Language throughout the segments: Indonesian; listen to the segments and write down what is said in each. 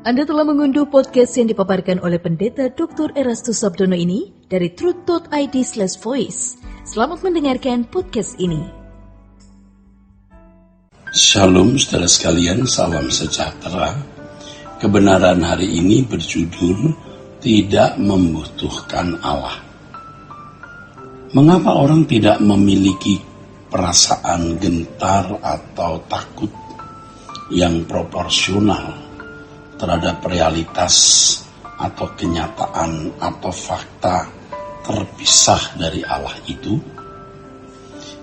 Anda telah mengunduh podcast yang dipaparkan oleh Pendeta Dr. Erastus Sabdono ini dari truth.id/voice. Selamat mendengarkan podcast ini. Shalom saudara sekalian, salam sejahtera. Kebenaran hari ini berjudul Tidak Membutuhkan Allah. Mengapa orang tidak memiliki perasaan gentar atau takut yang proporsional terhadap realitas atau kenyataan atau fakta terpisah dari Allah itu?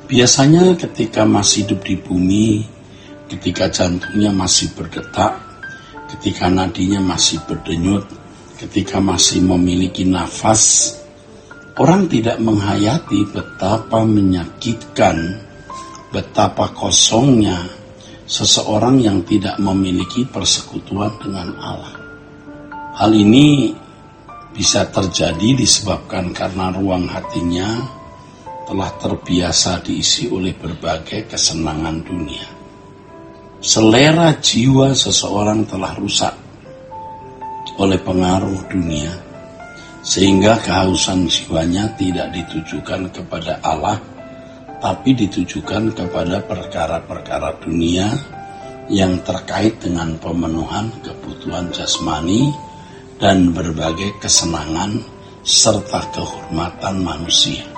Biasanya ketika masih hidup di bumi, ketika jantungnya masih berdetak, ketika nadinya masih berdenyut, ketika masih memiliki nafas, orang tidak menghayati betapa menyakitkan, betapa kosongnya seseorang yang tidak memiliki persekutuan dengan Allah. Hal ini bisa terjadi disebabkan karena ruang hatinya telah terbiasa diisi oleh berbagai kesenangan dunia. Selera jiwa seseorang telah rusak oleh pengaruh dunia, sehingga kehausan jiwanya tidak ditujukan kepada Allah, tapi ditujukan kepada perkara-perkara dunia yang terkait dengan pemenuhan kebutuhan jasmani dan berbagai kesenangan serta kehormatan manusia.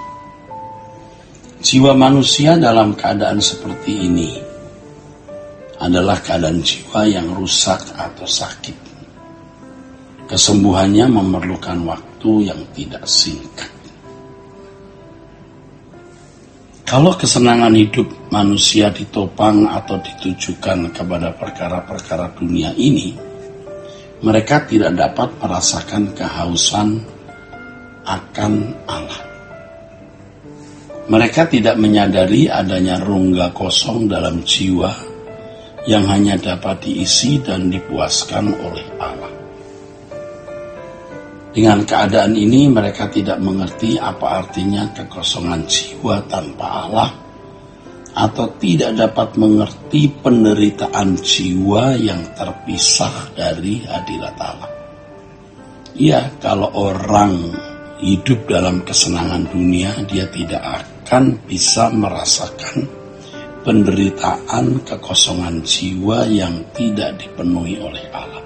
Jiwa manusia dalam keadaan seperti ini adalah keadaan jiwa yang rusak atau sakit. Kesembuhannya memerlukan waktu yang tidak singkat. Kalau kesenangan hidup manusia ditopang atau ditujukan kepada perkara-perkara dunia ini, mereka tidak dapat merasakan kehausan akan Allah. Mereka tidak menyadari adanya rongga kosong dalam jiwa yang hanya dapat diisi dan dipuaskan oleh Allah. Dengan keadaan ini mereka tidak mengerti apa artinya kekosongan jiwa tanpa Allah, atau tidak dapat mengerti penderitaan jiwa yang terpisah dari hadirat Allah. Ya, kalau orang hidup dalam kesenangan dunia, dia tidak akan bisa merasakan penderitaan kekosongan jiwa yang tidak dipenuhi oleh Allah.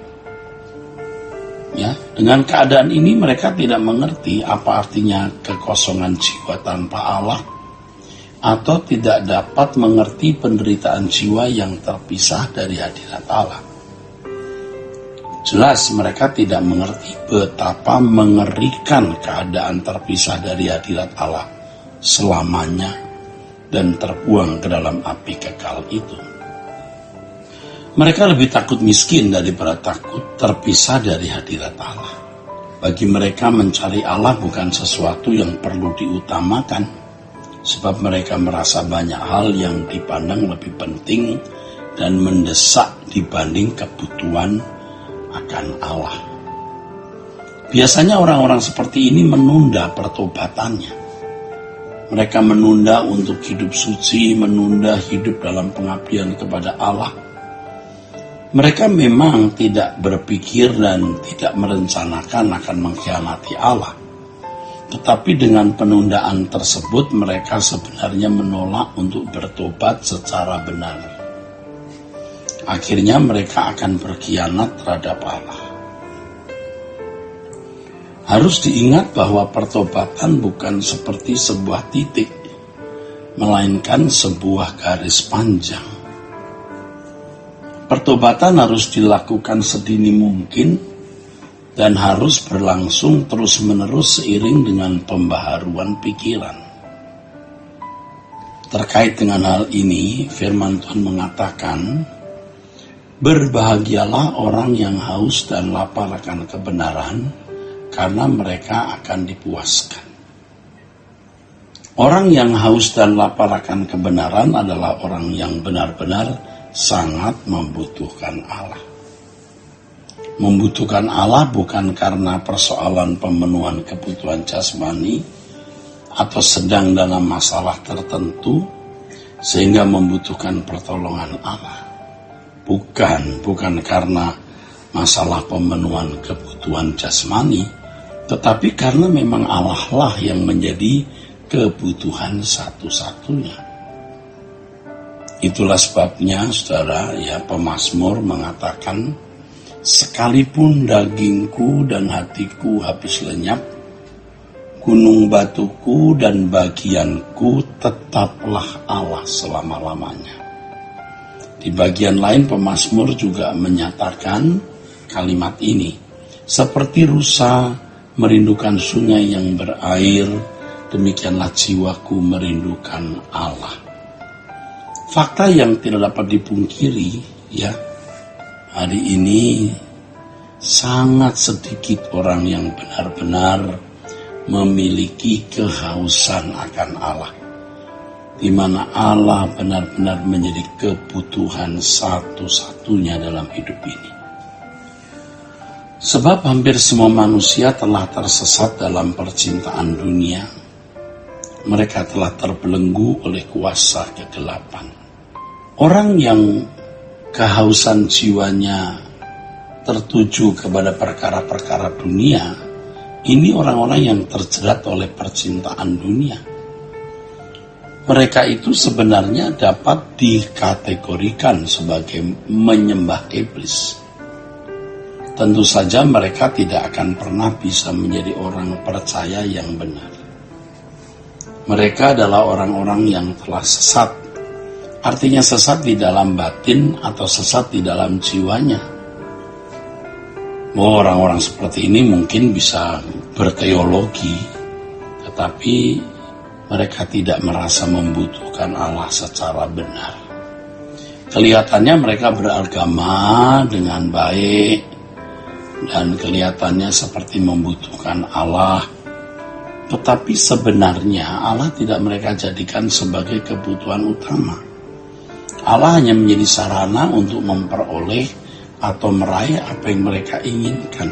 Ya, dengan keadaan ini mereka tidak mengerti apa artinya kekosongan jiwa tanpa Allah, atau tidak dapat mengerti penderitaan jiwa yang terpisah dari hadirat Allah. Jelas mereka tidak mengerti betapa mengerikan keadaan terpisah dari hadirat Allah selamanya dan terbuang ke dalam api kekal itu. Mereka lebih takut miskin daripada takut terpisah dari hadirat Allah. Bagi mereka mencari Allah bukan sesuatu yang perlu diutamakan, sebab mereka merasa banyak hal yang dipandang lebih penting dan mendesak dibanding kebutuhan akan Allah. Biasanya orang-orang seperti ini menunda pertobatannya. Mereka menunda untuk hidup suci, menunda hidup dalam pengabdian kepada Allah. Mereka memang tidak berpikir dan tidak merencanakan akan mengkhianati Allah. Tetapi dengan penundaan tersebut mereka sebenarnya menolak untuk bertobat secara benar. Akhirnya mereka akan berkhianat terhadap Allah. Harus diingat bahwa pertobatan bukan seperti sebuah titik, melainkan sebuah garis panjang. Pertobatan harus dilakukan sedini mungkin dan harus berlangsung terus-menerus seiring dengan pembaharuan pikiran. Terkait dengan hal ini, firman Tuhan mengatakan, "Berbahagialah orang yang haus dan lapar akan kebenaran, karena mereka akan dipuaskan." Orang yang haus dan lapar akan kebenaran adalah orang yang benar-benar sangat membutuhkan Allah. Membutuhkan Allah bukan karena persoalan pemenuhan kebutuhan jasmani atau sedang dalam masalah tertentu sehingga membutuhkan pertolongan Allah. Bukan karena masalah pemenuhan kebutuhan jasmani, tetapi karena memang Allah lah yang menjadi kebutuhan satu-satunya. Itulah sebabnya, saudara, ya, pemazmur mengatakan, sekalipun dagingku dan hatiku habis lenyap, gunung batuku dan bagianku tetaplah Allah selama-lamanya. Di bagian lain pemazmur juga menyatakan kalimat ini, seperti rusa merindukan sungai yang berair, demikianlah jiwaku merindukan Allah. Fakta yang tidak dapat dipungkiri, ya, hari ini sangat sedikit orang yang benar-benar memiliki kehausan akan Allah, di mana Allah benar-benar menjadi kebutuhan satu-satunya dalam hidup ini. Sebab hampir semua manusia telah tersesat dalam percintaan dunia. Mereka telah terbelenggu oleh kuasa kegelapan. Orang yang kehausan jiwanya tertuju kepada perkara-perkara dunia, ini orang-orang yang terjerat oleh percintaan dunia. Mereka itu sebenarnya dapat dikategorikan sebagai menyembah iblis. Tentu saja mereka tidak akan pernah bisa menjadi orang percaya yang benar. Mereka adalah orang-orang yang telah sesat. Artinya sesat di dalam batin atau sesat di dalam jiwanya. Orang-orang seperti ini mungkin bisa berteologi, tetapi mereka tidak merasa membutuhkan Allah secara benar. Kelihatannya mereka beragama dengan baik, dan kelihatannya seperti membutuhkan Allah. Tetapi sebenarnya Allah tidak mereka jadikan sebagai kebutuhan utama. Allah hanya menjadi sarana untuk memperoleh atau meraih apa yang mereka inginkan.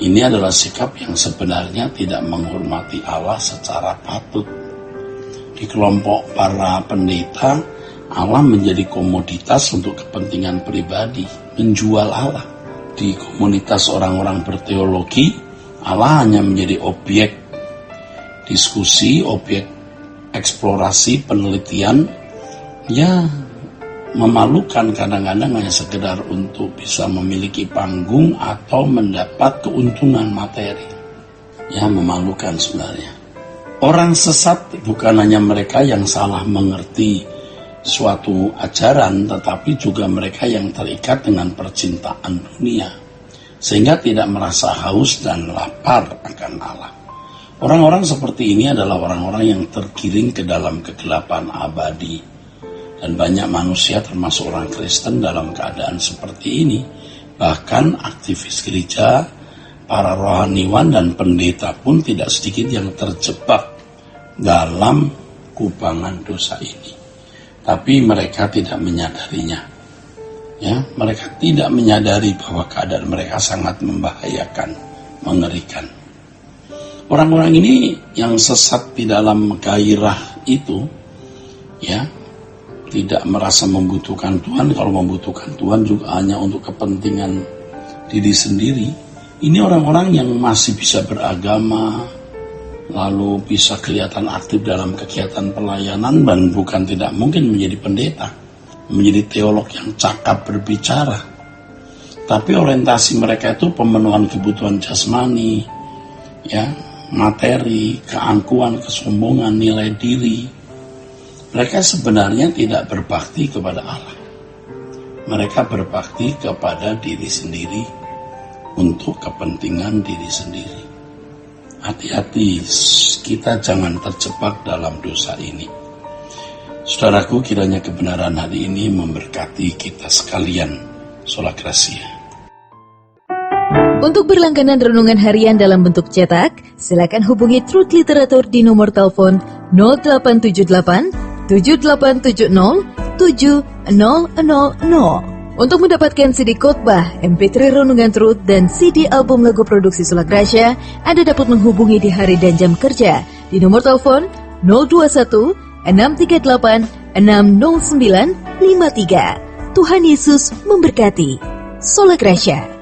Ini adalah sikap yang sebenarnya tidak menghormati Allah secara patut. Di kelompok para pendeta, Allah menjadi komoditas untuk kepentingan pribadi, menjual Allah. Di komunitas orang-orang berteologi, Allah hanya menjadi objek diskusi, objek eksplorasi, penelitian, ya memalukan kadang-kadang hanya sekedar untuk bisa memiliki panggung atau mendapat keuntungan materi. Ya, memalukan sebenarnya. Orang sesat bukan hanya mereka yang salah mengerti suatu ajaran, tetapi juga mereka yang terikat dengan percintaan dunia, sehingga tidak merasa haus dan lapar akan Allah. Orang-orang seperti ini adalah orang-orang yang tergiring ke dalam kegelapan abadi. Dan banyak manusia termasuk orang Kristen dalam keadaan seperti ini. Bahkan aktivis gereja, para rohaniwan dan pendeta pun tidak sedikit yang terjebak dalam kubangan dosa ini. Tapi mereka tidak menyadarinya. Ya, mereka tidak menyadari bahwa keadaan mereka sangat membahayakan, mengerikan. Orang-orang ini yang sesat di dalam gairah itu, ya, tidak merasa membutuhkan Tuhan. Kalau membutuhkan Tuhan juga hanya untuk kepentingan diri sendiri. Ini orang-orang yang masih bisa beragama, lalu bisa kelihatan aktif dalam kegiatan pelayanan, dan bukan tidak mungkin menjadi pendeta, menjadi teolog yang cakap berbicara. Tapi orientasi mereka itu pemenuhan kebutuhan jasmani, ya, materi, keangkuhan, kesombongan, nilai diri. Mereka sebenarnya tidak berbakti kepada Allah. Mereka berbakti kepada diri sendiri untuk kepentingan diri sendiri. Hati-hati, kita jangan terjebak dalam dosa ini. Saudaraku, kiranya kebenaran hari ini memberkati kita sekalian. Sola Gracia. Untuk berlangganan renungan harian dalam bentuk cetak, silakan hubungi Truth Literatur di nomor telepon 0878 7870 7000. Untuk mendapatkan CD khotbah, MP3 Renungan Truth, dan CD album lagu produksi Sola Gracia, Anda dapat menghubungi di hari dan jam kerja di nomor telepon 021 638 60953. Tuhan Yesus memberkati. Sola Gracia.